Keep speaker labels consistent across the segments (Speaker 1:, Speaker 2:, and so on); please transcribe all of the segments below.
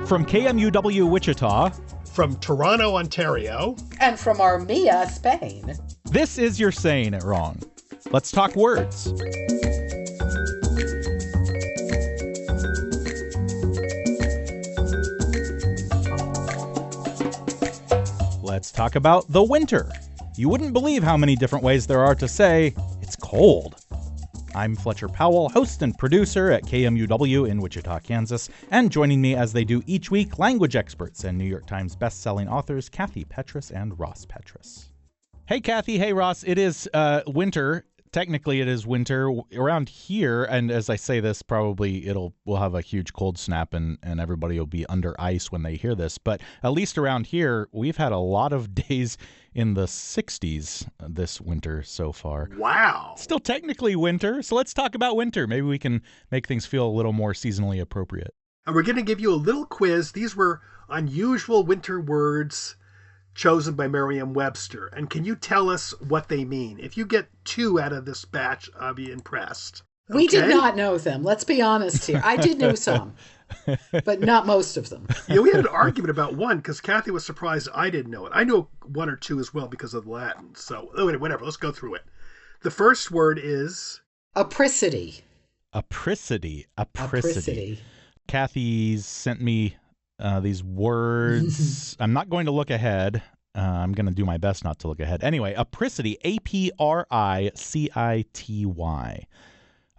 Speaker 1: From KMUW Wichita.
Speaker 2: From Toronto, Ontario.
Speaker 3: And from Armilla, Spain.
Speaker 1: This is You're Saying It Wrong. Let's talk words. Let's talk about the winter. You wouldn't believe how many different ways there are to say it's cold. I'm Fletcher Powell, host and producer at KMUW in Wichita, Kansas, and joining me as they do each week, language experts and New York Times bestselling authors Kathy Petrus and Ross Petrus. Hey, Kathy. Hey, Ross. It is winter. Technically, it is winter around here, and as I say this, probably we'll have a huge cold snap, and everybody will be under ice when they hear this. But at least around here, we've had a lot of days in the 60s this winter so far.
Speaker 2: Wow.
Speaker 1: Still technically winter, so let's talk about winter. Maybe we can make things feel a little more seasonally appropriate.
Speaker 2: And we're going to give you a little quiz. These were unusual winter words chosen by Merriam-Webster. And can you tell us what they mean? If you get 2 out of this batch, I'll be impressed.
Speaker 3: We did not know them. Let's be honest here. I did know some, but not most of them.
Speaker 2: Yeah, we had an argument about one because Kathy was surprised I didn't know it. I know 1 or 2 as well because of Latin. So, whatever. Let's go through it. The first word is...
Speaker 3: Apricity.
Speaker 1: Apricity.
Speaker 3: Apricity.
Speaker 1: Kathy's sent me these words. I'm not going to look ahead. I'm going to do my best not to look ahead. Anyway, apricity, A-P-R-I-C-I-T-Y.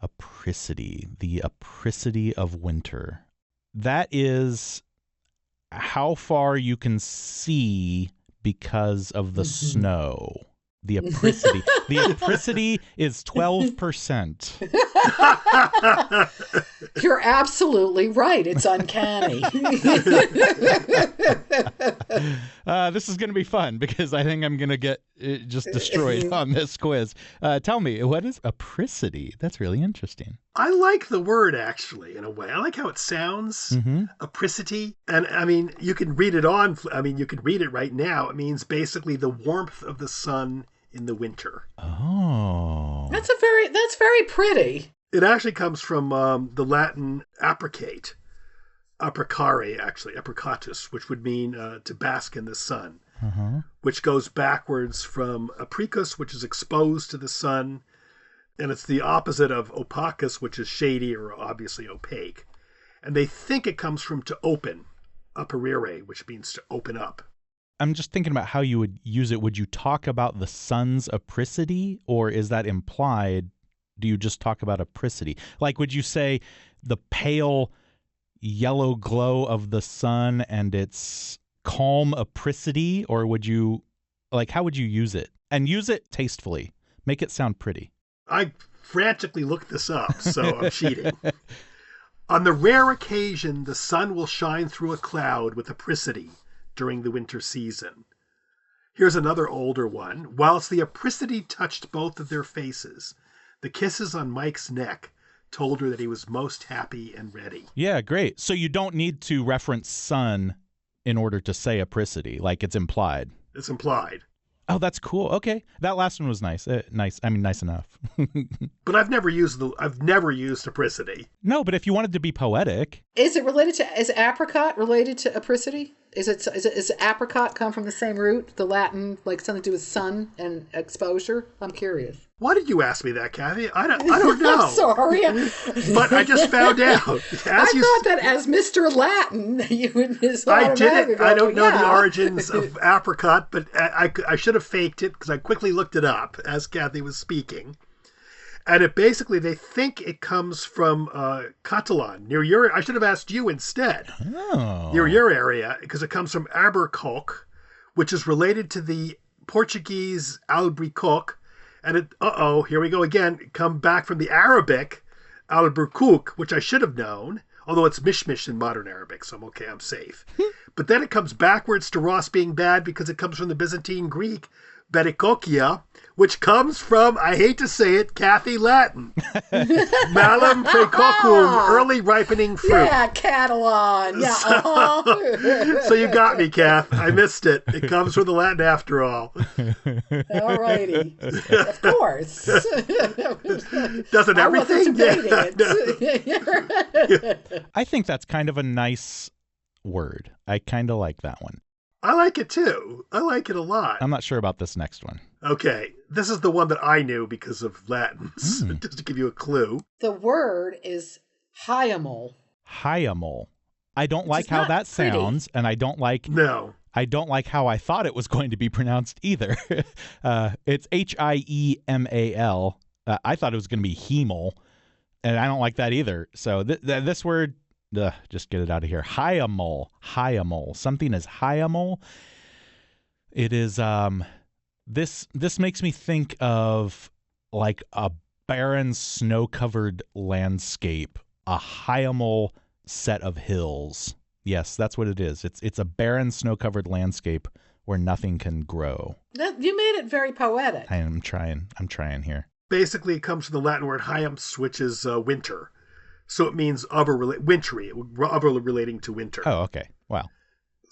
Speaker 1: Apricity, the apricity of winter. That is how far you can see because of the snow. The apricity. The apricity is 12%.
Speaker 3: You're absolutely right. It's uncanny.
Speaker 1: This is going to be fun because I think I'm going to get just destroyed on this quiz. Tell me, what is apricity? That's really interesting.
Speaker 2: I like the word, actually, in a way. I like how it sounds, apricity. And, I mean, you can read it on. I mean, you can read it right now. It means basically the warmth of the sun in the winter.
Speaker 1: Oh.
Speaker 3: That's very pretty.
Speaker 2: It actually comes from the Latin apricate. Apricare, actually, apricatus, which would mean to bask in the sun, which goes backwards from apricus, which is exposed to the sun, and it's the opposite of opacus, which is shady or obviously opaque. And they think it comes from to open, aperire, which means to open up.
Speaker 1: I'm just thinking about how you would use it. Would you talk about the sun's apricity, or is that implied? Do you just talk about apricity? Like, would you say the pale yellow glow of the sun and its calm apricity, or would you, like, how would you use it? And use it tastefully. Make it sound pretty.
Speaker 2: I frantically looked this up, so I'm cheating. On the rare occasion, the sun will shine through a cloud with apricity during the winter season. Here's another older one. Whilst the apricity touched both of their faces, the kisses on Mike's neck told her that he was most happy and ready.
Speaker 1: Yeah, great. So you don't need to reference sun in order to say apricity, like it's implied.
Speaker 2: It's implied.
Speaker 1: Oh, that's cool. Okay, that last one was nice. Nice. I mean, nice enough.
Speaker 2: But I've never used apricity.
Speaker 1: No, but if you wanted to be poetic,
Speaker 3: is apricot related to apricity? Is apricot come from the same root, the Latin, like something to do with sun and exposure? I'm curious.
Speaker 2: Why did you ask me that, Kathy? I don't know.
Speaker 3: I'm sorry.
Speaker 2: But I just found out.
Speaker 3: Thought that as Mr. Latin, you would just
Speaker 2: I didn't. I don't know the origins of apricot, but I should have faked it because I quickly looked it up as Kathy was speaking. And it basically, they think it comes from Catalan, near your... I should have asked you instead.
Speaker 1: Oh.
Speaker 2: Near your area, because it comes from Albercoque, which is related to the Portuguese albaricoque. And here we go again. Come back from the Arabic, Albercouk, which I should have known, although it's mishmish in modern Arabic, so I'm okay, I'm safe. But then it comes backwards to Ross being bad because it comes from the Byzantine Greek, Berikokia, which comes from, I hate to say it, Kathy Latin. Malum precocum, early ripening fruit.
Speaker 3: Yeah, Catalan. Yeah.
Speaker 2: So you got me, Kath. I missed it. It comes from the Latin after all.
Speaker 3: All righty. Of course.
Speaker 2: Doesn't everything?
Speaker 3: I wasn't debating it.
Speaker 1: I think that's kind of a nice word. I kind of like that one.
Speaker 2: I like it too. I like it a lot.
Speaker 1: I'm not sure about this next one.
Speaker 2: Okay, this is the one that I knew because of Latins, just to give you a clue.
Speaker 3: The word is hyamol.
Speaker 1: Hyamol. I don't
Speaker 3: Which
Speaker 1: like
Speaker 3: is
Speaker 1: how
Speaker 3: not
Speaker 1: that
Speaker 3: pretty.
Speaker 1: sounds, and I don't like
Speaker 2: No.
Speaker 1: how I thought it was going to be pronounced either. It's Hiemal. I thought it was going to be hemol, and I don't like that either. So this word, just get it out of here. Hyamol. Hyamol. Something is hyamol. It is this makes me think of like a barren snow-covered landscape, a hyamol set of hills. Yes, that's what it is. It's a barren snow-covered landscape where nothing can grow.
Speaker 3: You made it very poetic.
Speaker 1: I'm trying here.
Speaker 2: Basically, it comes from the Latin word hyams, which is winter. So it means wintry, of relating to winter.
Speaker 1: Oh, okay. Wow.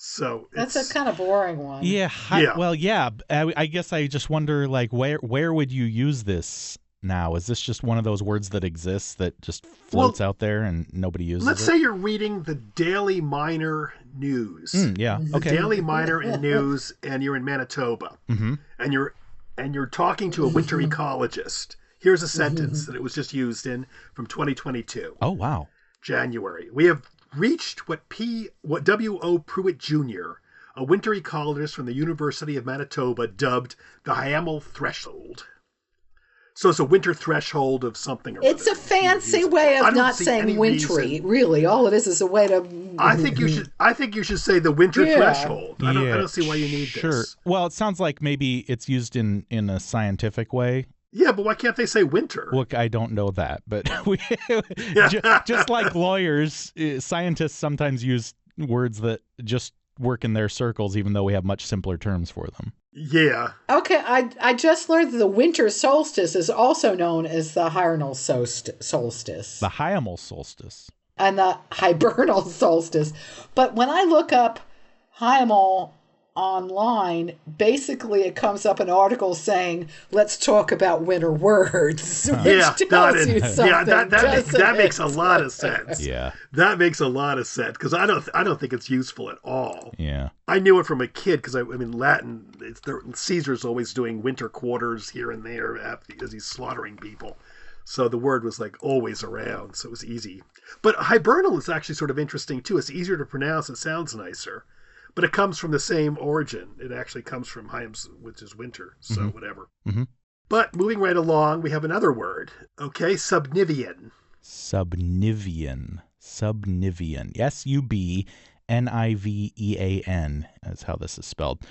Speaker 2: So
Speaker 3: That's a kind of boring one.
Speaker 1: Yeah.
Speaker 2: Yeah.
Speaker 1: Well, yeah. I guess I just wonder, like, where would you use this now? Is this just one of those words that exists that just floats out there and nobody uses
Speaker 2: let's
Speaker 1: it?
Speaker 2: say you're reading the Daily Miner News.
Speaker 1: Yeah.
Speaker 2: The
Speaker 1: Okay.
Speaker 2: Daily Miner and News, and you're in Manitoba, and you're talking to a winter ecologist. Here's a sentence that it was just used in from 2022.
Speaker 1: Oh, wow.
Speaker 2: January. We have reached what W.O. Pruitt Jr., a winter ecologist from the University of Manitoba, dubbed the Hyamel threshold. So it's a winter threshold of something. Or
Speaker 3: It's a fancy way
Speaker 2: I
Speaker 3: of
Speaker 2: don't
Speaker 3: not
Speaker 2: see
Speaker 3: saying
Speaker 2: any
Speaker 3: wintry.
Speaker 2: reason.
Speaker 3: Really, all it is a way to.
Speaker 2: I think you should say the winter
Speaker 3: Yeah.
Speaker 2: threshold. I don't see why you need
Speaker 1: Sure.
Speaker 2: this.
Speaker 1: Well, it sounds like maybe it's used in a scientific way.
Speaker 2: Yeah, but why can't they say winter?
Speaker 1: Look, I don't know that, but just like lawyers, scientists sometimes use words that just work in their circles, even though we have much simpler terms for them.
Speaker 2: Yeah.
Speaker 3: Okay, I just learned that the winter solstice is also known as the hibernal solstice
Speaker 1: The Hyamel solstice.
Speaker 3: and the hibernal solstice. But when I look up hyamol online, basically it comes up an article saying, "Let's talk about winter words," which
Speaker 2: Yeah,
Speaker 3: tells you something.
Speaker 2: that makes a
Speaker 3: doesn't
Speaker 2: lot of sense.
Speaker 1: Yeah.
Speaker 2: That makes a lot of sense because I don't think it's useful at all.
Speaker 1: Yeah.
Speaker 2: I knew it from a kid because I mean Latin. Caesar's always doing winter quarters here and there as he's slaughtering people, so the word was like always around, so it was easy. But hibernal is actually sort of interesting too. It's easier to pronounce. It sounds nicer, but it comes from the same origin. It actually comes from hyams, which is winter. So whatever.
Speaker 1: Mm-hmm.
Speaker 2: But moving right along, we have another word. Okay, subnivian.
Speaker 1: Subnivian. Subnivian. Subnivean. That's how this is spelled.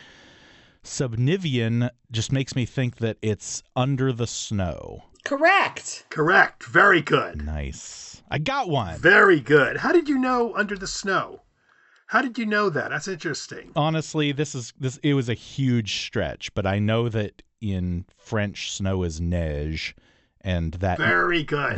Speaker 1: Subnivian just makes me think that it's under the snow.
Speaker 3: Correct.
Speaker 2: Correct. Very good.
Speaker 1: Nice. I got one.
Speaker 2: Very good. How did you know under the snow? How did you know that? That's interesting.
Speaker 1: Honestly, it was a huge stretch, but I know that in French snow is neige, and that
Speaker 2: Very good.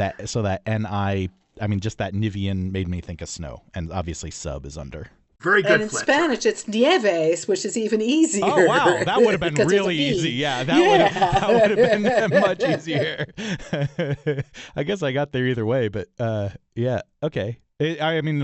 Speaker 1: Just that Nivian made me think of snow, and obviously sub is under.
Speaker 2: Very good,
Speaker 3: And in
Speaker 2: Fletcher.
Speaker 3: Spanish, it's nieves, which is even easier.
Speaker 1: Oh wow, that would have been
Speaker 3: because there's
Speaker 1: really
Speaker 3: a V.
Speaker 1: easy. Yeah, that would have been much easier. I guess I got there either way, but yeah, okay. Latin.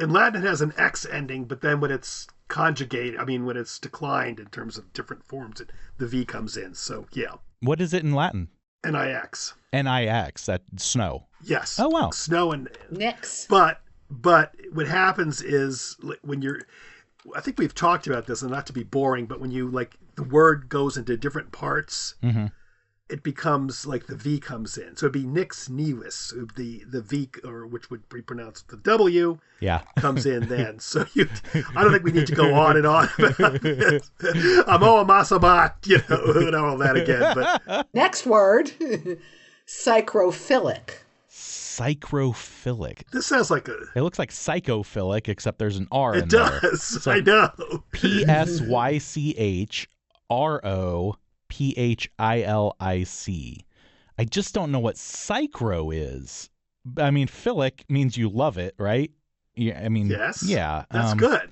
Speaker 2: In Latin, it has an X ending, but then when it's conjugated, when it's declined in terms of different forms, the V comes in. So, yeah.
Speaker 1: What is it in Latin?
Speaker 2: Nix.
Speaker 1: Nix, that snow.
Speaker 2: Yes.
Speaker 1: Oh, wow.
Speaker 2: Snow and...
Speaker 3: Nix.
Speaker 2: But what happens is when you're... I think we've talked about this, and not to be boring, but when you, the word goes into different parts...
Speaker 1: Mm-hmm.
Speaker 2: It becomes like the V comes in. So it'd be nix nivis, the V, or which would be pronounced the W, comes in then. So I don't think we need to go on and on about this. Amo amasabat, and all that again. But
Speaker 3: Next word, psychrophilic.
Speaker 1: Psychrophilic.
Speaker 2: this sounds like
Speaker 1: It looks like psychophilic, except there's an R in
Speaker 2: it
Speaker 1: there.
Speaker 2: does.
Speaker 1: So
Speaker 2: I know.
Speaker 1: PSYCHROPHILIC. I just don't know what psychro is. Philic means you love it, right? Yeah,
Speaker 2: Yes.
Speaker 1: yeah.
Speaker 2: That's good.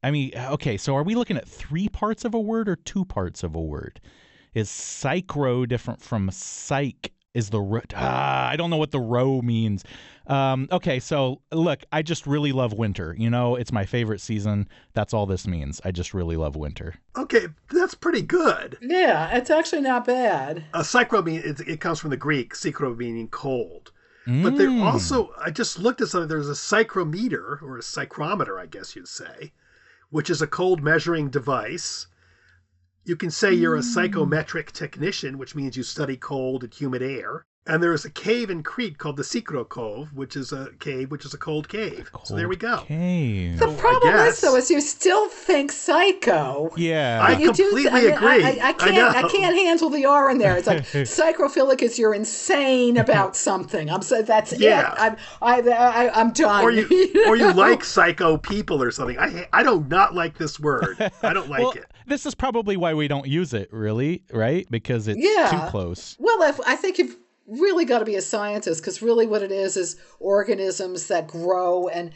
Speaker 1: Okay, so are we looking at 3 parts of a word or 2 parts of a word? Is psychro different from psych? Is the I don't know what the row means. Okay, so look, I just really love winter. You know, it's my favorite season. That's all this means. I just really love winter.
Speaker 2: Okay, that's pretty good.
Speaker 3: Yeah, it's actually not bad.
Speaker 2: Psychro it comes from the Greek, psychro meaning cold. But there also, I just looked at something, there's a psychrometer, or a psychrometer, I guess you'd say, which is a cold measuring device. You can say you're a psychometric technician, which means you study cold and humid air. And there's a cave in Crete called the Sikro Cove, which is a cold cave. So there we go.
Speaker 1: Cave.
Speaker 3: The problem is, though, is you still think psycho.
Speaker 1: Yeah.
Speaker 2: I completely agree.
Speaker 3: I can't handle the R in there. It's like psychophilic is you're insane about something. That's it. I'm done.
Speaker 2: Or you like psycho people or something. I don't not like this word. I don't like it.
Speaker 1: This is probably why we don't use it, really, right? Because it's too close.
Speaker 3: Well, I think you've really got to be a scientist, because really what it is organisms that grow and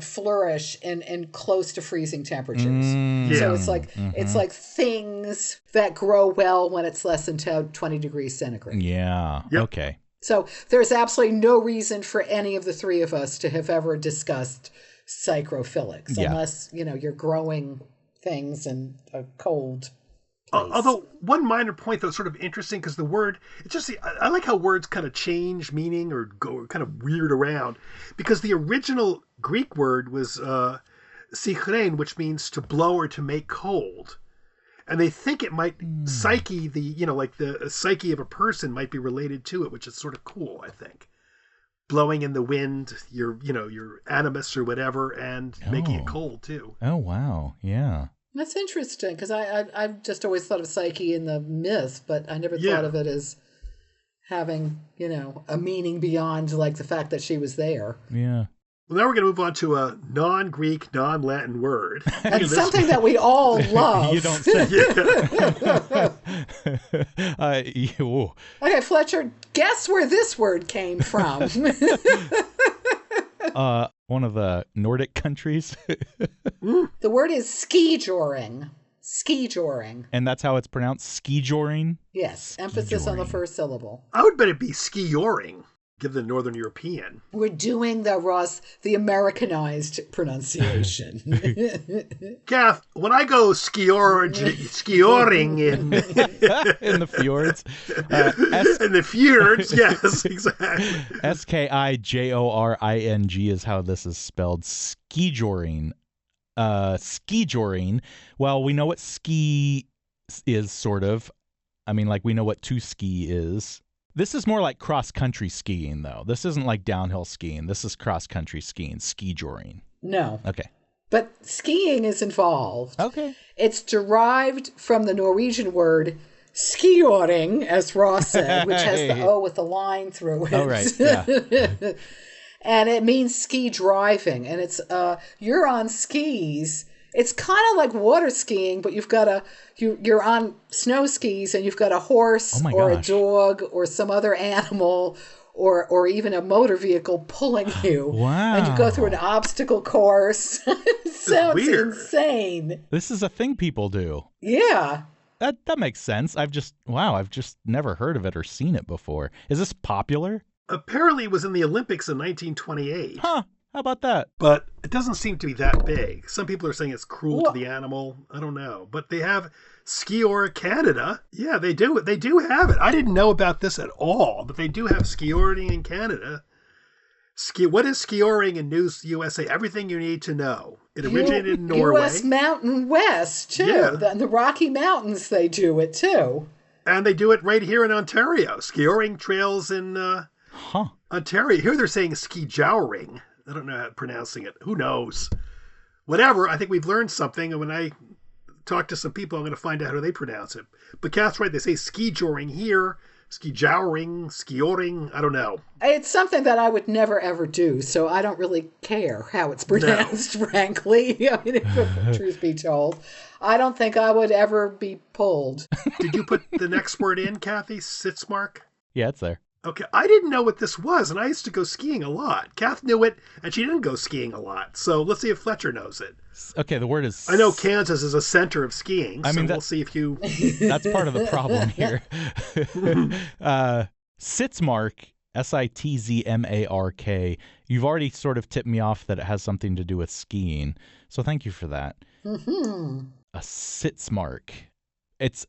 Speaker 3: flourish in close to freezing temperatures. So it's like things that grow well when it's less than 20 degrees centigrade.
Speaker 1: Yeah. Yep. Okay.
Speaker 3: So there's absolutely no reason for any of the three of us to have ever discussed psychrophilics, unless you're growing things in a cold place.
Speaker 2: Although one minor point that's sort of interesting, because the word, I like how words kind of change meaning or go kind of weird around, because the original Greek word was psychrein, which means to blow or to make cold. And they think it might psyche, the psyche of a person might be related to it, which is sort of cool, I think. Blowing in the wind, your animus or whatever, and making it cold too.
Speaker 1: Oh, wow. Yeah.
Speaker 3: That's interesting, because I've just always thought of psyche in the myth, but I never thought of it as having, a meaning beyond like the fact that she was there.
Speaker 1: Yeah.
Speaker 2: Well, now we're going to move on to a non-Greek, non-Latin word.
Speaker 3: And something that we all love.
Speaker 1: You don't say.
Speaker 3: Okay, Fletcher, guess where this word came from?
Speaker 1: One of the Nordic countries.
Speaker 3: The word is ski-joring. Ski-joring.
Speaker 1: And that's how it's pronounced? Ski-joring?
Speaker 3: Yes. Emphasis on the first syllable.
Speaker 2: I would bet it'd be ski-joring, given the Northern European.
Speaker 3: We're doing the Americanized pronunciation.
Speaker 2: Kath, when I go ski-joring in
Speaker 1: the fjords.
Speaker 2: In the fjords, yes, exactly.
Speaker 1: Skijoring is how this is spelled. Ski-joring. Ski-joring. Well, we know what ski is, sort of. I mean, like, we know what to ski is. This is more like cross-country skiing, though. This isn't like downhill skiing. This is cross-country skiing, ski-joring.
Speaker 3: No.
Speaker 1: Okay.
Speaker 3: But skiing is involved.
Speaker 1: Okay.
Speaker 3: It's derived from the Norwegian word skioring, as Ross said, which has the O with the line through it.
Speaker 1: Oh, right. Yeah.
Speaker 3: And it means ski driving. And it's you're on skis. It's kind of like water skiing, but you're on snow skis and you've got a horse or a dog or some other animal or even a motor vehicle pulling you.
Speaker 1: Wow.
Speaker 3: And you go through an obstacle course. It sounds insane.
Speaker 1: This is a thing people do.
Speaker 3: Yeah.
Speaker 1: That makes sense. I've just never heard of it or seen it before. Is this popular?
Speaker 2: Apparently it was in the Olympics in 1928.
Speaker 1: Huh. How about that?
Speaker 2: But it doesn't seem to be that big. Some people are saying it's cruel to the animal. I don't know. But they have Skior Canada. Yeah, they do. They do have it. I didn't know about this at all, but they do have skioring in Canada. What is skioring in News USA? Everything you need to know. It originated in Norway.
Speaker 3: U.S. Mountain West, too.
Speaker 2: Yeah.
Speaker 3: The Rocky Mountains, they do it, too.
Speaker 2: And they do it right here in Ontario. Skioring trails in Ontario. Here they're saying ski jowering. I don't know how pronouncing it. Who knows? Whatever. I think we've learned something. And when I talk to some people, I'm going to find out how they pronounce it. But Kath's right. They say ski joring here, ski jowering, skioring. I don't know.
Speaker 3: It's something that I would never, ever do. So I don't really care how it's pronounced, frankly. I mean, if truth be told. I don't think I would ever be pulled.
Speaker 2: Did you put the next word in, Kathy? Sitzmark?
Speaker 1: Yeah, it's there.
Speaker 2: Okay, I didn't know what this was, and I used to go skiing a lot. Kath knew it, and she didn't go skiing a lot. So let's see if Fletcher knows it.
Speaker 1: Okay, the word is...
Speaker 2: I know Kansas is a center of skiing, so we'll see if you...
Speaker 1: That's part of the problem here. Sitzmark, Sitzmark. You've already sort of tipped me off that it has something to do with skiing. So thank you for that.
Speaker 3: Mm-hmm.
Speaker 1: A Sitzmark. It's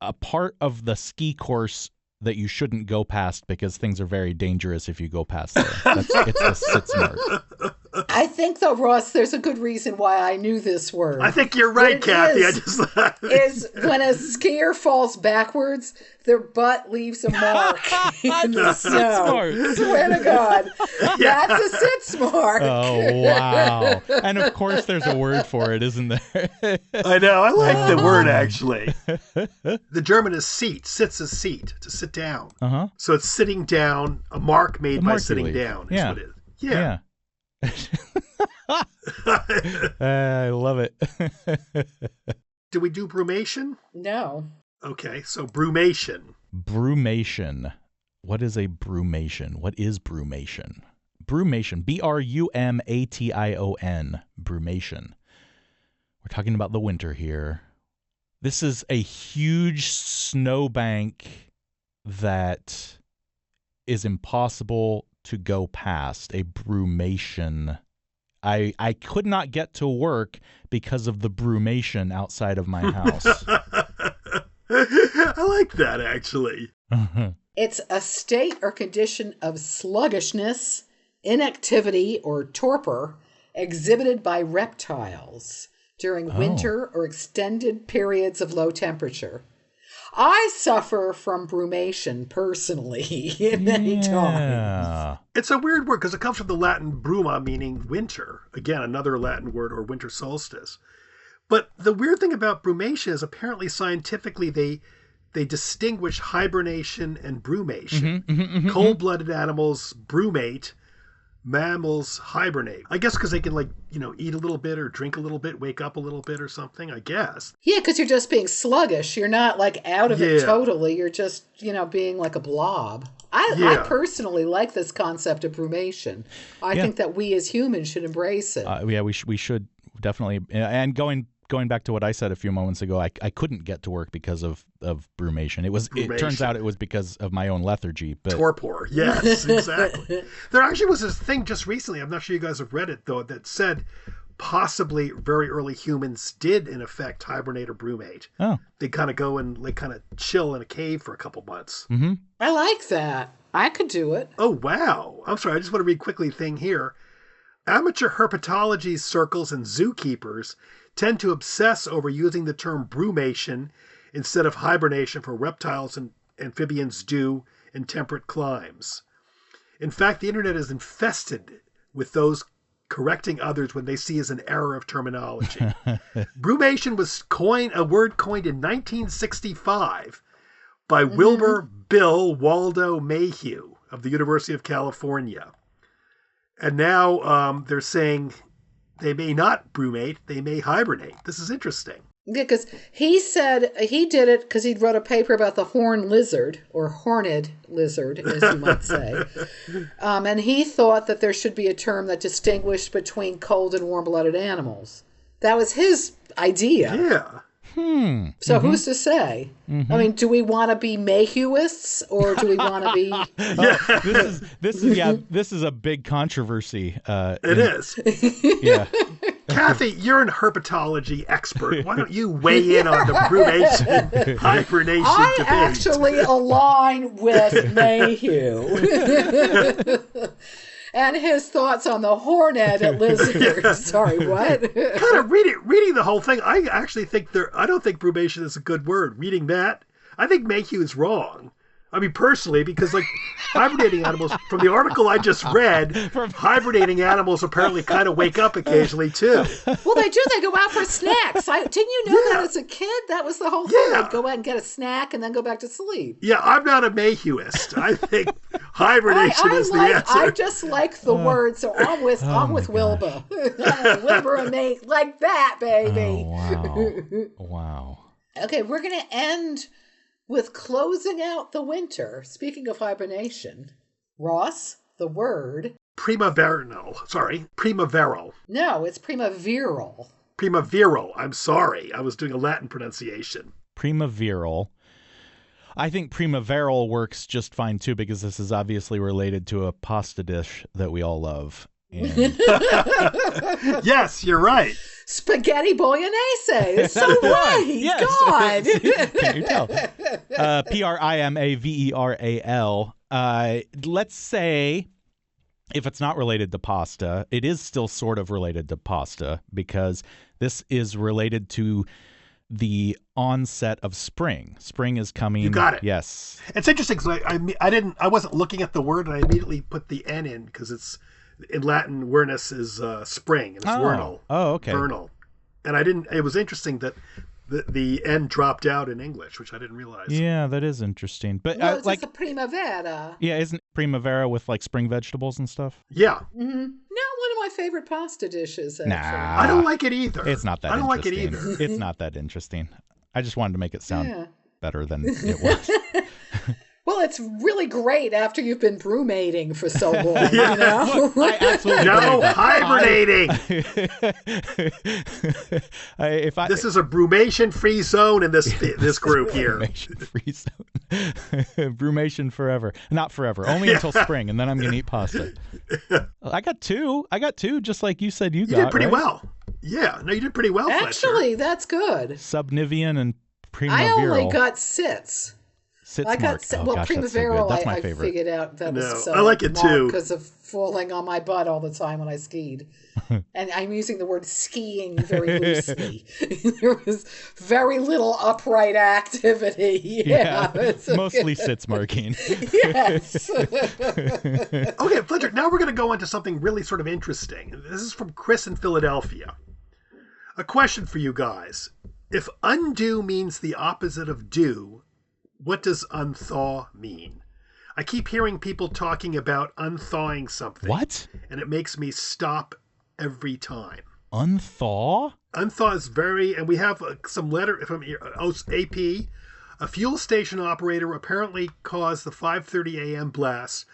Speaker 1: a part of the ski course that you shouldn't go past because things are very dangerous if you go past there. It's the Sitzmark.
Speaker 3: I think, though, Ross, there's a good reason why I knew this word.
Speaker 2: I think you're right, Kathy.
Speaker 3: Is when a skier falls backwards, their butt leaves a mark in the snow. Swear to God. That's a sitz mark.
Speaker 1: Oh, wow. And of course there's a word for it, isn't there?
Speaker 2: I know. I like the word, actually. The German is seat. Sitz is seat, to sit down.
Speaker 1: Uh-huh.
Speaker 2: So it's sitting down, a mark made by sitting down is what it is.
Speaker 1: Yeah. I love it.
Speaker 2: Do we do brumation?
Speaker 3: No.
Speaker 2: Okay, so brumation.
Speaker 1: Brumation. What is a brumation? What is brumation? Brumation. Brumation. Brumation. We're talking about the winter here. This is a huge snowbank that is impossible to go past. A brumation. I could not get to work because of the brumation outside of my house.
Speaker 2: I like that, actually.
Speaker 3: It's a state or condition of sluggishness, inactivity, or torpor exhibited by reptiles during winter or extended periods of low temperature. I suffer from brumation personally many times.
Speaker 2: It's a weird word because it comes from the Latin bruma, meaning winter. Again, another Latin word, or winter solstice. But the weird thing about brumation is apparently scientifically they distinguish hibernation and brumation. Cold-blooded animals brumate, mammals hibernate. I guess because they can eat a little bit or drink a little bit, wake up a little bit or something, I guess.
Speaker 3: Yeah, because you're just being sluggish. You're not out of it totally. You're just, being like a blob. I personally like this concept of brumation. I think that we as humans should embrace it.
Speaker 1: We should definitely. And going back to what I said a few moments ago, I couldn't get to work because of brumation. It turns out it was because of my own lethargy. But
Speaker 2: torpor, yes, exactly. There actually was this thing just recently, I'm not sure you guys have read it though, that said possibly very early humans did in effect hibernate or brumate.
Speaker 1: Oh.
Speaker 2: They kind of go and kind of chill in a cave for a couple months.
Speaker 1: Mm-hmm.
Speaker 3: I like that. I could do it.
Speaker 2: Oh, wow. I'm sorry, I just want to read quickly a thing here. Amateur herpetology circles and zookeepers tend to obsess over using the term brumation instead of hibernation for reptiles and amphibians do in temperate climes. In fact, the internet is infested with those correcting others when they see as an error of terminology. Brumation was a word coined in 1965 by Wilbur Bill Waldo Mayhew of the University of California. And now they're saying they may not brumate, they may hibernate. This is interesting.
Speaker 3: Yeah, because he said he did it because he wrote a paper about the horned lizard, or horned lizard, as you might say. And he thought that there should be a term that distinguished between cold and warm-blooded animals. That was his idea.
Speaker 2: Yeah.
Speaker 3: So who's to say? I mean, do we want to be Mayhewists, or do we want to be?
Speaker 1: This is a big controversy.
Speaker 2: It is.
Speaker 1: Yeah.
Speaker 2: Kathy, you're an herpetology expert. Why don't you weigh in on the brumation hibernation debate?
Speaker 3: I actually align with Mayhew. And his thoughts on the horned lizard. Sorry, what?
Speaker 2: Kind of reading the whole thing, I actually think I don't think brumation is a good word. Reading that, I think Mayhew is wrong. I mean, personally, because hibernating animals, from the article I just read, hibernating animals apparently kind of wake up occasionally too.
Speaker 3: Well, they do. They go out for snacks. Didn't you know that as a kid? That was the whole thing. They'd go out and get a snack and then go back to sleep.
Speaker 2: Yeah, I'm not a Mayhewist. I think hibernation is the answer.
Speaker 3: I just like the word, so I'm with Wilbur. Wilbur and May, like that, baby.
Speaker 1: Oh, wow.
Speaker 3: Okay, we're going to end with closing out the winter. Speaking of hibernation, Ross, the word...
Speaker 2: Primaveral.
Speaker 3: No, it's primaveral.
Speaker 2: Primaveral. I'm sorry. I was doing a Latin pronunciation.
Speaker 1: Primaveral. I think primaveral works just fine too, because this is obviously related to a pasta dish that we all love. And
Speaker 2: Yes, you're right.
Speaker 3: Spaghetti bolognese. It's so right.
Speaker 1: Yes.
Speaker 3: God.
Speaker 1: Can you tell? Primaveral. Let's say if it's not related to pasta, it is still sort of related to pasta because this is related to the onset of spring. Spring is coming.
Speaker 2: You got it.
Speaker 1: Yes.
Speaker 2: It's interesting because I wasn't looking at the word, and I immediately put the N in because it's in Latin. Vernus is spring, and it's vernal.
Speaker 1: Oh, okay.
Speaker 2: Vernal, and I didn't. It was interesting that the N dropped out in English, which I didn't realize.
Speaker 1: Yeah, that is interesting. But
Speaker 3: Well, it's a primavera.
Speaker 1: yeah, isn't primavera with like spring vegetables and stuff?
Speaker 2: Yeah.
Speaker 3: Not one of my favorite pasta dishes, actually.
Speaker 1: Nah.
Speaker 2: I don't like it either.
Speaker 1: It's not that
Speaker 2: I don't like it
Speaker 1: interesting.
Speaker 2: either.
Speaker 1: It's not that interesting. I just wanted to make it sound
Speaker 3: Yeah.
Speaker 1: better than it was.
Speaker 3: Well, it's really great after you've been brumating for so long, you know?
Speaker 1: I absolutely
Speaker 2: No
Speaker 1: believe that.
Speaker 2: hibernating.
Speaker 1: This
Speaker 2: is a brumation-free zone in this group here.
Speaker 1: Brumation-free zone. Brumation forever. Not forever. Only until spring, and then I'm going to eat pasta. I got two, just like you said you got.
Speaker 2: You did pretty
Speaker 1: right?
Speaker 2: well. Yeah, no, you did pretty well, Fletcher.
Speaker 3: Actually, that's good.
Speaker 1: Subnivian and primaveral.
Speaker 3: I only got sits.
Speaker 1: Sits
Speaker 3: I got
Speaker 1: mark. Oh, gosh, that's so
Speaker 3: primaveral.
Speaker 1: good. That's my
Speaker 3: I
Speaker 1: favorite.
Speaker 3: figured out that was
Speaker 2: I like it too
Speaker 3: because of falling on my butt all the time when I skied, and I'm using the word skiing very loosely. There was very little upright activity. Yeah,
Speaker 1: mostly sits marking.
Speaker 3: Yes.
Speaker 2: Okay, Fletcher, now we're going to go into something really sort of interesting. This is from Chris in Philadelphia. A question for you guys. If undo means the opposite of do, what does unthaw mean? I keep hearing people talking about unthawing something.
Speaker 1: What?
Speaker 2: And it makes me stop every time.
Speaker 1: Unthaw?
Speaker 2: Unthaw is and we have some letter from AP. A fuel station operator apparently caused the 5:30 a.m. blast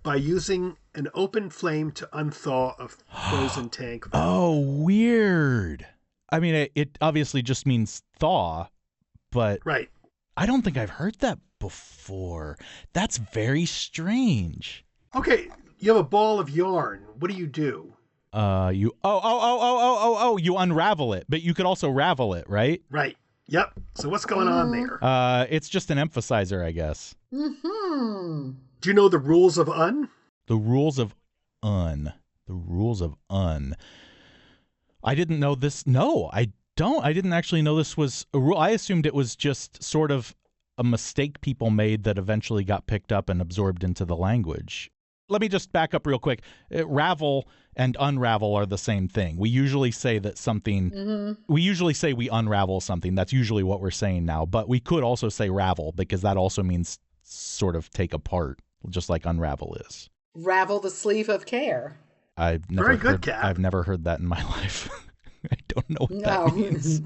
Speaker 2: by using an open flame to unthaw a frozen tank valve.
Speaker 1: Oh, weird. I mean, it obviously just means thaw, but
Speaker 2: Right.
Speaker 1: I don't think I've heard that before. That's very strange.
Speaker 2: Okay, you have a ball of yarn. What do? You
Speaker 1: unravel it, but you could also ravel it, right?
Speaker 2: Right. Yep. So what's going on there?
Speaker 1: It's just an emphasizer, I guess.
Speaker 3: Mm-hmm.
Speaker 2: Do you know the rules of un?
Speaker 1: The rules of un. The rules of un. I didn't know this. No, I don't. I didn't actually know this was a rule. I assumed it was just sort of a mistake people made that eventually got picked up and absorbed into the language. Let me just back up real quick. Ravel and unravel are the same thing. We usually say that something, we usually say we unravel something. That's usually what we're saying now. But we could also say ravel because that also means sort of take apart, just like unravel is.
Speaker 3: Ravel the sleeve of care.
Speaker 1: I've never
Speaker 2: Very good,
Speaker 1: heard,
Speaker 2: Cap.
Speaker 1: I've never heard that in my life. I don't know what that means.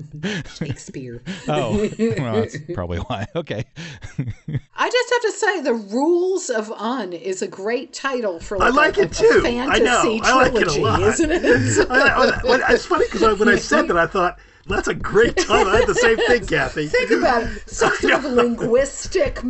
Speaker 3: Shakespeare.
Speaker 1: Oh, well, that's probably why. Okay.
Speaker 3: I just have to say, the rules of un is a great title for
Speaker 2: I like it too.
Speaker 3: a fantasy
Speaker 2: I know. I like it a
Speaker 3: trilogy,
Speaker 2: lot.
Speaker 3: isn't it?
Speaker 2: It's funny because when I said that, I thought, that's a great title. I had the same thing, Kathy.
Speaker 3: Think about it. Some sort of linguistic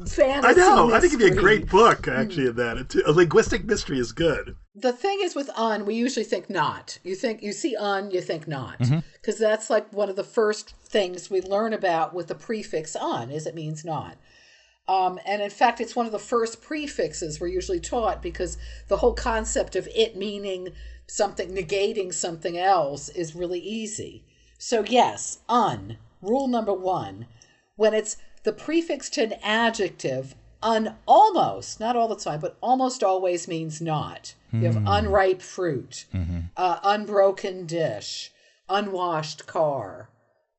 Speaker 3: fantasy.
Speaker 2: I know. I think it'd be a
Speaker 3: mystery.
Speaker 2: great book, actually, of that. A linguistic mystery is good.
Speaker 3: The thing is with un, we usually think not. You see un, you think not. Because that's like one of the first things we learn about with the prefix un, is it means not. And in fact, it's one of the first prefixes we're usually taught because the whole concept of it meaning something, negating something else is really easy. So yes, un, rule number 1, when it's the prefix to an adjective, un almost, not all the time, but almost always means not. You have unripe fruit, unbroken dish, unwashed car,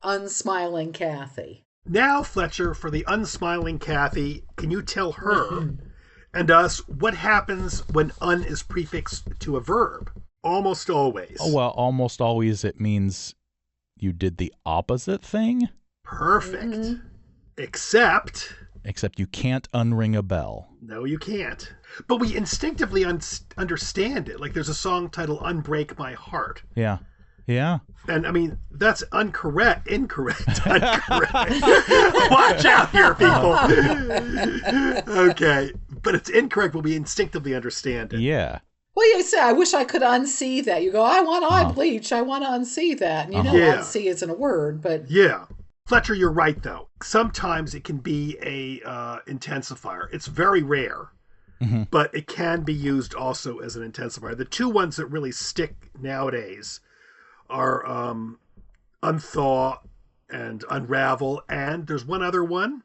Speaker 3: unsmiling Kathy.
Speaker 2: Now, Fletcher, for the unsmiling Kathy, can you tell her and us what happens when un is prefixed to a verb? Almost always.
Speaker 1: Oh, well, almost always it means you did the opposite thing.
Speaker 2: Perfect. Except
Speaker 1: you can't unring a bell.
Speaker 2: No, you can't. But we instinctively understand it. Like there's a song titled Unbreak My Heart.
Speaker 1: Yeah. Yeah.
Speaker 2: And I mean, that's incorrect. Incorrect. Watch out here, people. Okay. But it's incorrect, but we instinctively understand it.
Speaker 1: Yeah.
Speaker 3: Well, you say, I wish I could unsee that. You go, I want eye bleach. I want to unsee that. And you know,
Speaker 2: Yeah.
Speaker 3: unsee isn't a word, but
Speaker 2: Yeah. Fletcher, you're right, though. Sometimes it can be a intensifier. It's very rare, but it can be used also as an intensifier. The two ones that really stick nowadays are unthaw and unravel, and there's one other one,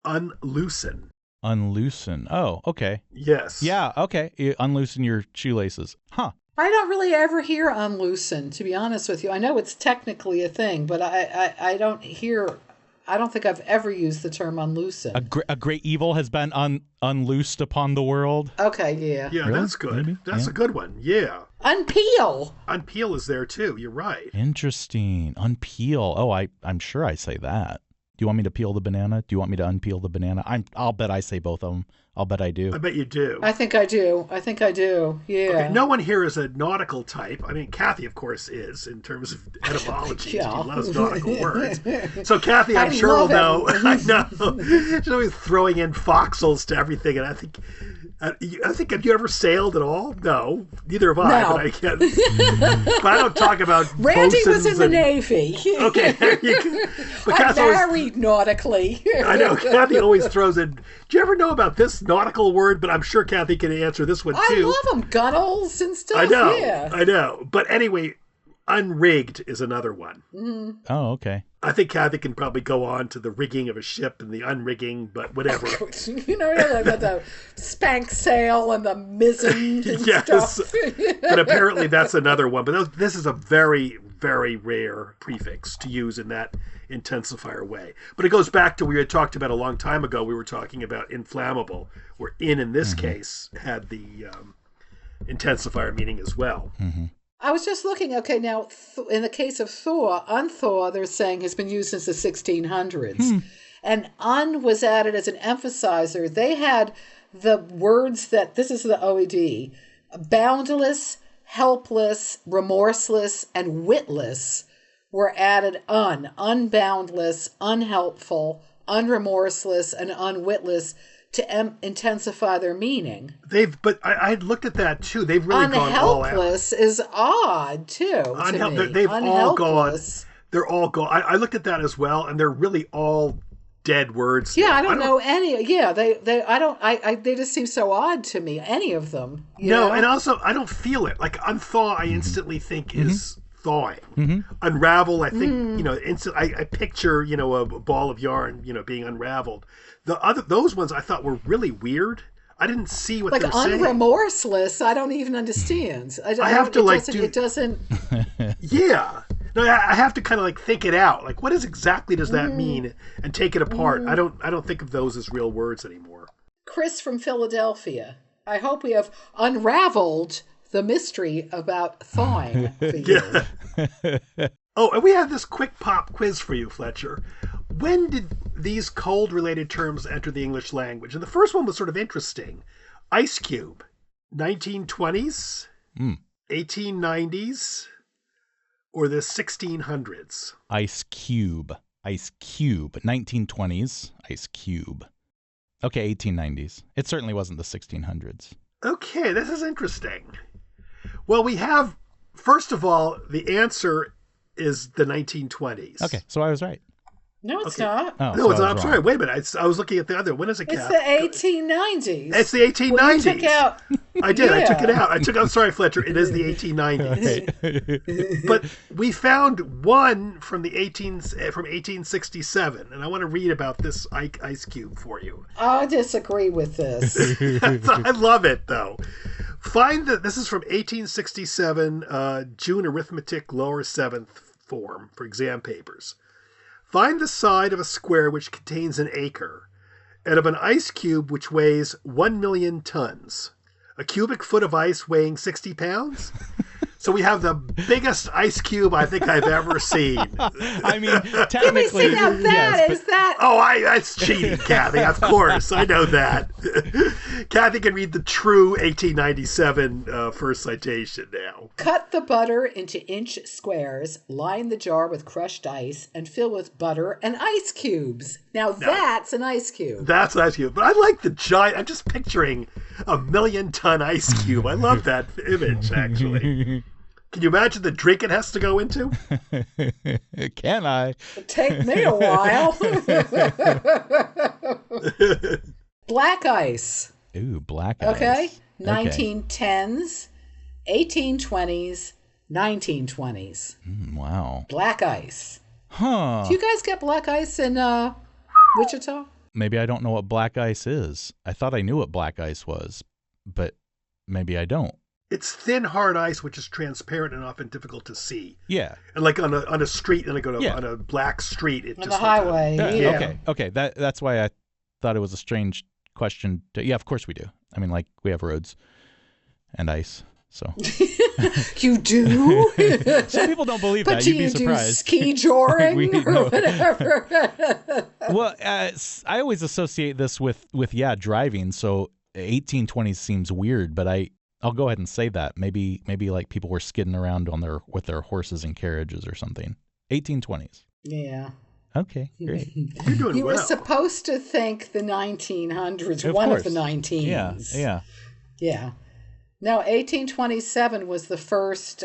Speaker 2: unloosen.
Speaker 1: Unloosen. Oh, okay.
Speaker 2: Yes.
Speaker 1: Yeah, okay. Unloosen your shoelaces. Huh.
Speaker 3: I don't really ever hear unloosen, to be honest with you. I know it's technically a thing, but I don't think I've ever used the term unloosen.
Speaker 1: A great evil has been unloosed upon the world.
Speaker 3: Okay, yeah.
Speaker 2: Yeah,
Speaker 1: Really?
Speaker 2: that's good.
Speaker 1: Maybe?
Speaker 2: That's
Speaker 1: Yeah.
Speaker 2: a good one. Yeah.
Speaker 3: Unpeel.
Speaker 2: Unpeel is there, too. You're right.
Speaker 1: Interesting. Unpeel. Oh, I'm sure I say that. Do you want me to peel the banana? Do you want me to unpeel the banana? I'll bet I say both of them. I'll bet I do.
Speaker 2: I bet you do.
Speaker 3: I think I do. Yeah.
Speaker 2: Okay, no one here is a nautical type. I mean, Kathy, of course, is in terms of etymology.
Speaker 3: Yeah.
Speaker 2: She loves nautical words. So, Kathy, I'm
Speaker 3: I
Speaker 2: sure will
Speaker 3: love
Speaker 2: know. I know. She's always throwing in foxholes to everything, and I think, have you ever sailed at all? No, neither have I.
Speaker 3: No.
Speaker 2: But but I don't talk about.
Speaker 3: Randy was in the
Speaker 2: and-
Speaker 3: Navy.
Speaker 2: Okay, there you go. But
Speaker 3: I'm
Speaker 2: Kathy always,
Speaker 3: married nautically.
Speaker 2: I know Kathy always throws in. Do you ever know about this nautical word? But I'm sure Kathy can answer this one too.
Speaker 3: I love them, gunnels and stuff.
Speaker 2: I know.
Speaker 3: Yeah.
Speaker 2: I know. But anyway, unrigged is another one.
Speaker 1: Oh, okay.
Speaker 2: I think Kathy can probably go on to the rigging of a ship and the unrigging, but whatever.
Speaker 3: You know, like the spank sail and the mizzen and
Speaker 2: Yes.
Speaker 3: stuff.
Speaker 2: But apparently that's another one. But this is a very, very rare prefix to use in that intensifier way. But it goes back to we had talked about a long time ago. We were talking about inflammable, where in this case had the intensifier meaning as well.
Speaker 3: I was just looking, okay, now in the case of thaw, unthaw, they're saying has been used since the 1600s. And un was added as an emphasizer. They had the words that, this is the OED, boundless, helpless, remorseless, and witless were added unboundless, unhelpful, unremorseless, and unwitless to intensify their meaning.
Speaker 2: But I looked at that too. They've really gone all out.
Speaker 3: Unhelpless is odd too. To me.
Speaker 2: They've all gone.
Speaker 3: Unhelpless.
Speaker 2: They're all gone. I looked at that as well, and they're really all dead words.
Speaker 3: Yeah,
Speaker 2: now.
Speaker 3: I don't know any. Yeah, they just seem so odd to me. Any of them. You
Speaker 2: No,
Speaker 3: know?
Speaker 2: and also I don't feel it. Like unthaw, I instantly think is thawing. Unravel, I think I picture a ball of yarn being unraveled. Those ones I thought were really weird. I didn't see what
Speaker 3: like
Speaker 2: they're saying.
Speaker 3: unremorseless. I don't even understand.
Speaker 2: I have to
Speaker 3: It doesn't.
Speaker 2: Yeah. No, I have to kind of think it out. Like, what exactly does that mean, and take it apart. I don't think of those as real words anymore.
Speaker 3: Chris from Philadelphia. I hope we have unraveled the mystery about thawing for you.
Speaker 2: Oh, and we have this quick pop quiz for you, Fletcher. When did these cold-related terms enter the English language? And the first one was sort of interesting. Ice cube, 1920s, 1890s, or the 1600s?
Speaker 1: Ice cube. 1920s. Ice cube. Okay, 1890s. It certainly wasn't the 1600s.
Speaker 2: Okay, this is interesting. Well, we have, first of all, the answer is the 1920s.
Speaker 1: Okay, so I was right.
Speaker 3: No, it's not.
Speaker 1: Oh,
Speaker 2: No,
Speaker 1: so
Speaker 2: it's
Speaker 1: I
Speaker 2: not. I'm
Speaker 1: was
Speaker 2: sorry.
Speaker 1: wrong.
Speaker 2: Wait a minute. I was looking at the other. When is it,
Speaker 3: It's
Speaker 2: Kath?
Speaker 3: the 1890s.
Speaker 2: It's the 1890s.
Speaker 3: Well, you took out.
Speaker 2: I did. I took it
Speaker 3: Yeah.
Speaker 2: out. I'm sorry, Fletcher. It is the 1890s. But we found one from 1867, and I want to read about this ice cube for you.
Speaker 3: I disagree with this.
Speaker 2: I love it, though. This is from 1867, June arithmetic lower 7th form for exam papers. Find the side of a square which contains an acre, and of an ice cube which weighs 1,000,000 tons. A cubic foot of ice weighing 60 pounds? So we have the biggest ice cube I think I've ever seen.
Speaker 1: I mean,
Speaker 3: Let me
Speaker 1: technically,
Speaker 3: see now. That is that.
Speaker 2: Oh, that's cheating, Kathy. Of course, I know that. Kathy can read the true 1897 first citation now.
Speaker 3: Cut the butter into inch squares, line the jar with crushed ice, and fill with butter and ice cubes. Now that's an ice cube.
Speaker 2: That's an ice cube. But I like the giant. I'm just picturing a 1,000,000-ton ice cube. I love that image, actually. Can you imagine the drink it has to go into?
Speaker 1: Can I?
Speaker 3: It'll take me a while. Black ice.
Speaker 1: Ooh, black ice.
Speaker 3: Okay. 1910s, 1820s, 1920s.
Speaker 1: Wow.
Speaker 3: Black ice.
Speaker 1: Huh.
Speaker 3: Do you guys get black ice in Wichita?
Speaker 1: Maybe I don't know what black ice is. I thought I knew what black ice was, but maybe I don't.
Speaker 2: It's thin, hard ice, which is transparent and often difficult to see.
Speaker 1: Yeah.
Speaker 2: And like on a street, and like on
Speaker 1: Yeah.
Speaker 2: a black street, it
Speaker 3: On
Speaker 2: just
Speaker 3: the highway.
Speaker 1: Yeah. Okay. That's why I thought it was a strange question. Yeah, of course we do. I mean, like, we have roads and ice, so.
Speaker 3: You do?
Speaker 1: Some people don't believe
Speaker 3: But
Speaker 1: that.
Speaker 3: do
Speaker 1: You'd be
Speaker 3: you
Speaker 1: surprised.
Speaker 3: do ski joring
Speaker 1: We
Speaker 3: or
Speaker 1: know.
Speaker 3: whatever?
Speaker 1: Well, I always associate this with driving. So 1820s seems weird, but I'll go ahead and say that maybe like people were skidding around with their horses and carriages or something. 1820s.
Speaker 3: Yeah.
Speaker 1: Okay, great.
Speaker 2: You're doing
Speaker 3: You
Speaker 2: well.
Speaker 3: were supposed to think the 1900s,
Speaker 1: Of
Speaker 3: one
Speaker 1: course.
Speaker 3: of the 19s.
Speaker 1: Yeah.
Speaker 3: Yeah. No, 1827 was the first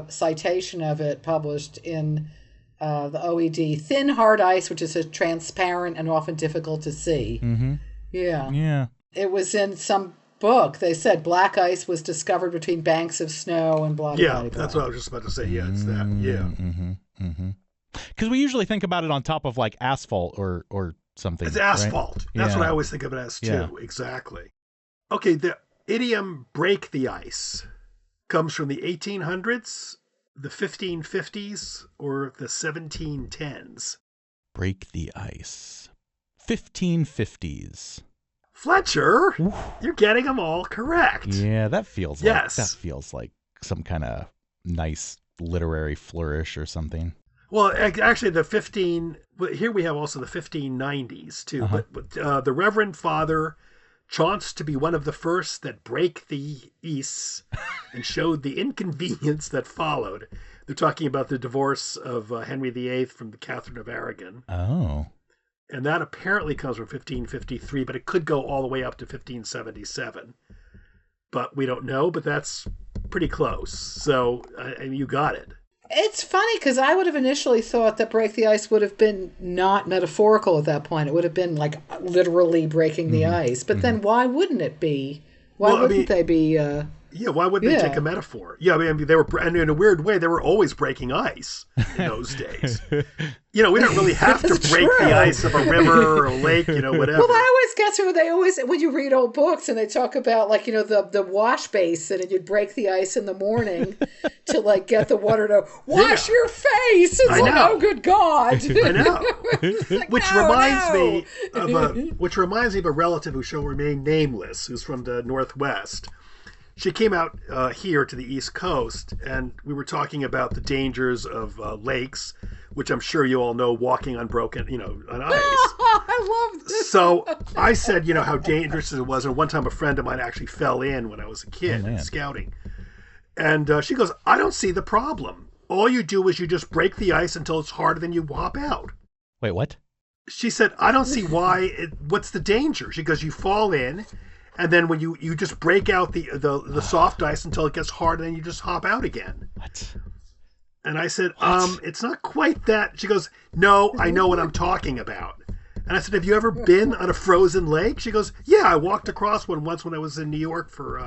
Speaker 3: citation of it published in the OED. Thin, hard ice, which is transparent and often difficult to see.
Speaker 1: Mm-hmm.
Speaker 3: Yeah.
Speaker 1: Yeah.
Speaker 3: It was in some book. They said black ice was discovered between banks of snow and blah, blah,
Speaker 2: Yeah,
Speaker 3: blah, blah.
Speaker 2: that's what I was just about to say. Yeah, it's that. Yeah.
Speaker 1: Mm-hmm. Mm-hmm. Because we usually think about it on top of like asphalt or something.
Speaker 2: It's asphalt.
Speaker 1: Right?
Speaker 2: That's
Speaker 1: Yeah.
Speaker 2: what I always think of it as, too.
Speaker 1: Yeah.
Speaker 2: Exactly. Okay, the idiom break the ice comes from the 1800s, the 1550s, or the 1710s.
Speaker 1: Break the ice. 1550s.
Speaker 2: Fletcher, you're getting them all correct.
Speaker 1: Yeah, that feels
Speaker 2: Yes.
Speaker 1: like some kind of nice literary flourish or something.
Speaker 2: Well, actually, here we have also the 1590s, too.
Speaker 1: Uh-huh.
Speaker 2: But the Reverend Father chanced to be one of the first that brake the ice and showed the inconvenience that followed. They're talking about the divorce of Henry VIII from the Catherine of Aragon.
Speaker 1: Oh.
Speaker 2: And that apparently comes from 1553, but it could go all the way up to 1577. But we don't know, but that's pretty close. So, and you got it.
Speaker 3: It's funny because I would have initially thought that break the ice would have been not metaphorical at that point. It would have been like literally breaking the ice. But then why wouldn't it be? Why wouldn't they be?
Speaker 2: Yeah, why wouldn't they take a metaphor? Yeah, I mean, they were, and in a weird way, they were always breaking ice in those days. We don't really have to break the ice of a river or a lake, whatever.
Speaker 3: Well, I always guess when you read old books and they talk about like, the wash basin and you'd break the ice in the morning to like get the water to wash your face. It's like, oh, good God.
Speaker 2: I know.
Speaker 3: Like,
Speaker 2: Which reminds me of a relative who shall remain nameless, who's from the Northwest. She came out here to the East Coast, and we were talking about the dangers of lakes, which I'm sure you all know, walking on broken, on ice.
Speaker 3: I love this.
Speaker 2: So I said, how dangerous it was. And one time a friend of mine actually fell in when I was a kid scouting. And she goes, I don't see the problem. All you do is you just break the ice until it's hard, then you hop out.
Speaker 1: Wait, what?
Speaker 2: She said, I don't see what's the danger? She goes, you fall in. And then when you just break out the soft ice until it gets hard, and then you just hop out again.
Speaker 1: What?
Speaker 2: And I said, it's not quite that. She goes, no, I know what I'm talking about. And I said, have you ever been on a frozen lake? She goes, yeah, I walked across one once when I was in New York for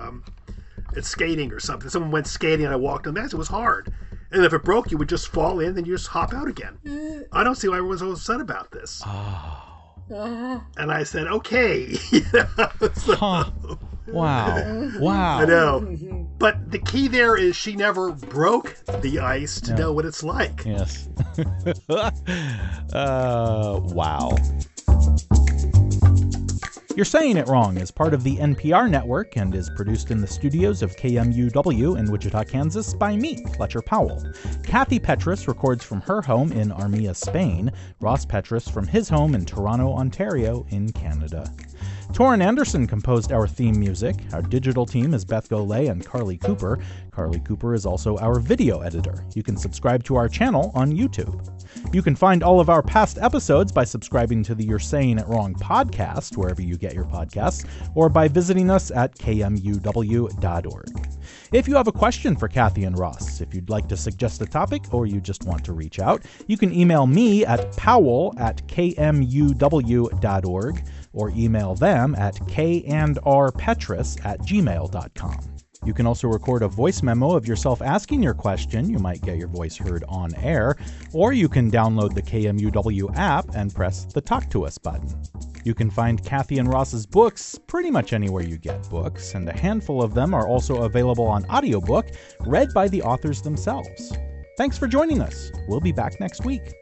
Speaker 2: skating or something. Someone went skating and I walked on that. It was hard. And if it broke, you would just fall in, then you just hop out again. I don't see why everyone's so upset about this.
Speaker 1: Oh.
Speaker 2: And I said, okay.
Speaker 1: Huh. Wow.
Speaker 2: I know. But the key there is she never broke the ice to know what it's like.
Speaker 1: Yes. Wow. You're Saying It Wrong is part of the NPR network and is produced in the studios of KMUW in Wichita, Kansas by me, Fletcher Powell. Kathy Petrus records from her home in Armia, Spain, Ross Petrus from his home in Toronto, Ontario in Canada. Torrin Anderson composed our theme music. Our digital team is Beth Golay and Carly Cooper. Carly Cooper is also our video editor. You can subscribe to our channel on YouTube. You can find all of our past episodes by subscribing to the You're Saying It Wrong podcast, wherever you get your podcasts, or by visiting us at kmuw.org. If you have a question for Kathy and Ross, if you'd like to suggest a topic, or you just want to reach out, you can email me at powell@kmuw.org or email them at kandrpetrus@gmail.com. You can also record a voice memo of yourself asking your question. You might get your voice heard on air, or you can download the KMUW app and press the Talk to Us button. You can find Kathy and Ross's books pretty much anywhere you get books, and a handful of them are also available on audiobook, read by the authors themselves. Thanks for joining us. We'll be back next week.